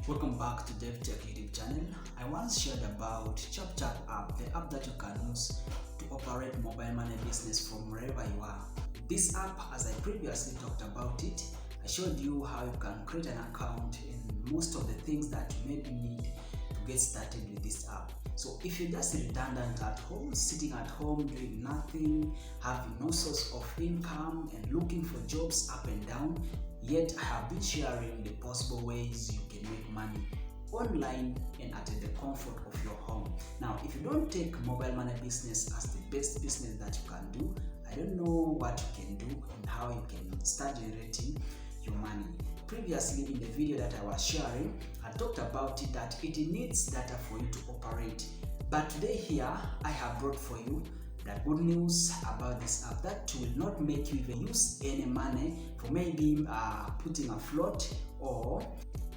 Welcome back to Dev Tech YouTube channel. I once shared about Chap Chap App, the app that you can use to operate mobile money business from wherever you are. This app, as I previously talked about it, I showed you how you can create an account and most of the things that you maybe need to get started with this app. So if you're just redundant at home, sitting at home doing nothing, having no source of income and looking for jobs up and down, yet I have been sharing the possible ways you can make money online and at the comfort of your home. Now, if you don't take mobile money business as the best business that you can do, I don't know what you can do and how you can start generating your money. Previously in the video that I was sharing, I talked about it that it needs data for you to operate. But today here, I have brought for you the good news about this app that will not make you even use any money for maybe putting a float or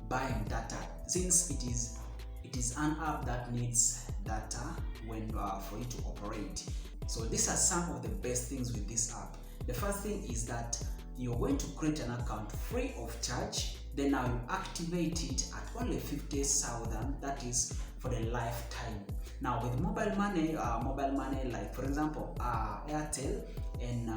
buying data, since it is an app that needs data when for you to operate. So these are some of the best things with this app. The first thing is that you're going to create an account free of charge. Then now you activate it at only 50,000, that is for the lifetime. Now with mobile money like for example Airtel and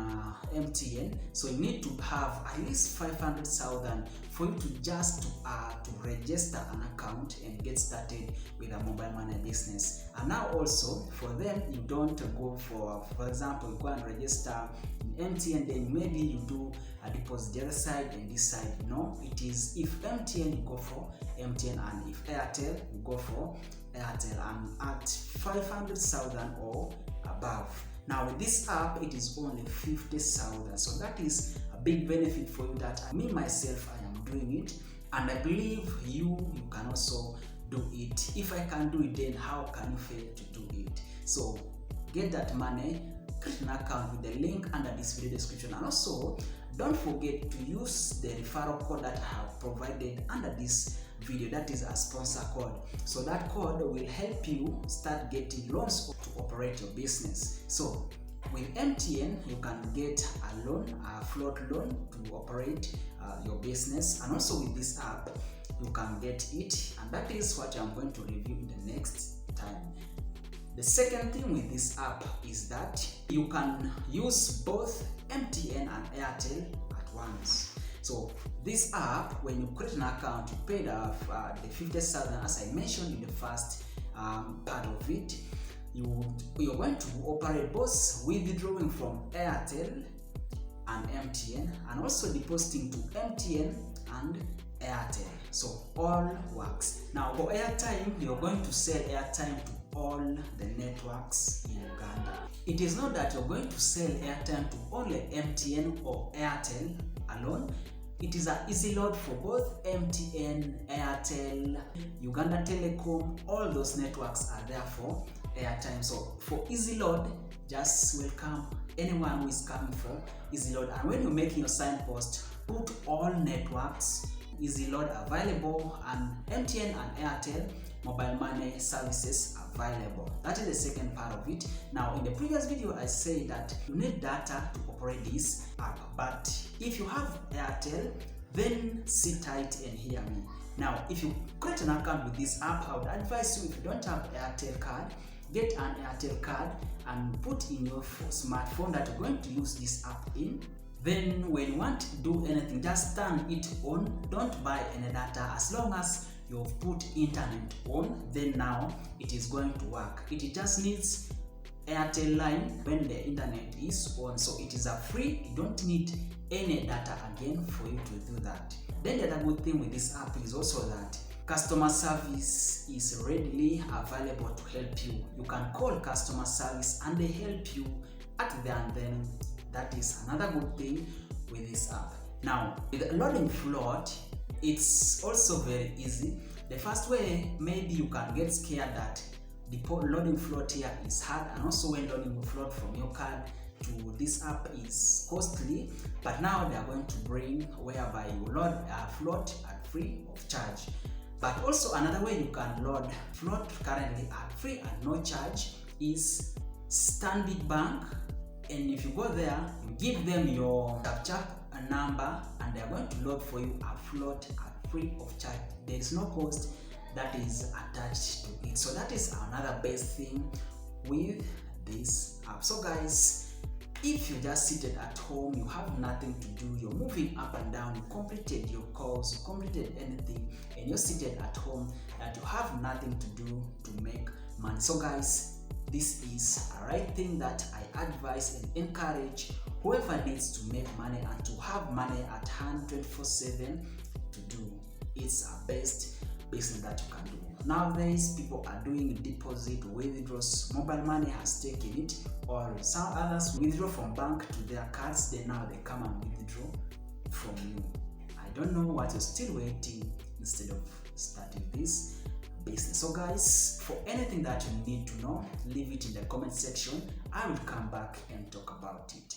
MTN, so you need to have at least 500,000 for you to just to register an account and get started with a mobile money business. And now also for them, you don't go for example, you go and register in MTN, then maybe you do a deposit the other side and this side. No, it is if MTN you go for MTN, and if Airtel you go for Airtel, and at 500,000 or above. Now with this app, it is only 50,000, so that is a big benefit for you that me myself I am doing it, and I believe you can also do it. If I can do it, then how can you fail to do it? So get that money, create an account with the link under this video description, and also don't forget to use the referral code that I have provided under this video, that is a sponsor code. So that code will help you start getting loans to operate your business. So with MTN, you can get a loan, a float loan to operate your business, and also with this app you can get it, and that is what I'm going to review in the next time. The second thing with this app is that you can use both MTN and Airtel at once. So this app, when you create an account, you pay the 50,000 as I mentioned in the first part of it. You're going to operate both withdrawing from Airtel and MTN, and also depositing to MTN and Airtel. So all works. Now for airtime, you're going to sell airtime to all the networks in Uganda. It is not that you're going to sell airtime to only MTN or Airtel alone. It is an easy load for both MTN, Airtel, Uganda telecom. All those networks are there for airtime. So for easy load, just welcome anyone who is coming for easy load. And when you're making your signpost, put all networks easy load available, and MTN and Airtel mobile money services available. That is the second part of it. Now in the previous video I said that you need data to operate this app, but if you have Airtel, then sit tight and hear me. Now if you create an account with this app, I would advise you, if you don't have Airtel card, get an Airtel card and put in your smartphone that you're going to use this app in. Then when you want to do anything, just turn it on. Don't buy any data. As long as you've put internet on, then now it is going to work. It just needs Airtel line when the internet is on. So it is a free, you don't need any data again for you to do that. Then the other good thing with this app is also that customer service is readily available to help you. You can call customer service and they help you at there and then. That is another good thing with this app. Now with loading float, it's also very easy. The first way, maybe you can get scared that the loading float here is hard, and also when loading the float from your card to this app is costly, but now they are going to bring whereby you load a float at free of charge. But also another way you can load float currently at free and no charge is Stanbic Bank. And if you go there, you give them your Chap Chap number, and they are going to load for you a float at free of charge. There is no cost that is attached to it. So that is another best thing with this app. So guys, if you just seated at home, you have nothing to do, you're moving up and down, you completed your calls, you completed anything, and you're seated at home, that you have nothing to do to make money. So guys, this is a right thing that I advise and encourage whoever needs to make money and to have money at hand 24/7 to do. It's a best business that you can do. Nowadays, people are doing deposit, withdrawals. Mobile money has taken it, or some others withdraw from bank to their cards. Then now they come and withdraw from you. I don't know what you're still waiting instead of starting this business. So guys, for anything that you need to know, leave it in the comment section. I will come back and talk about it.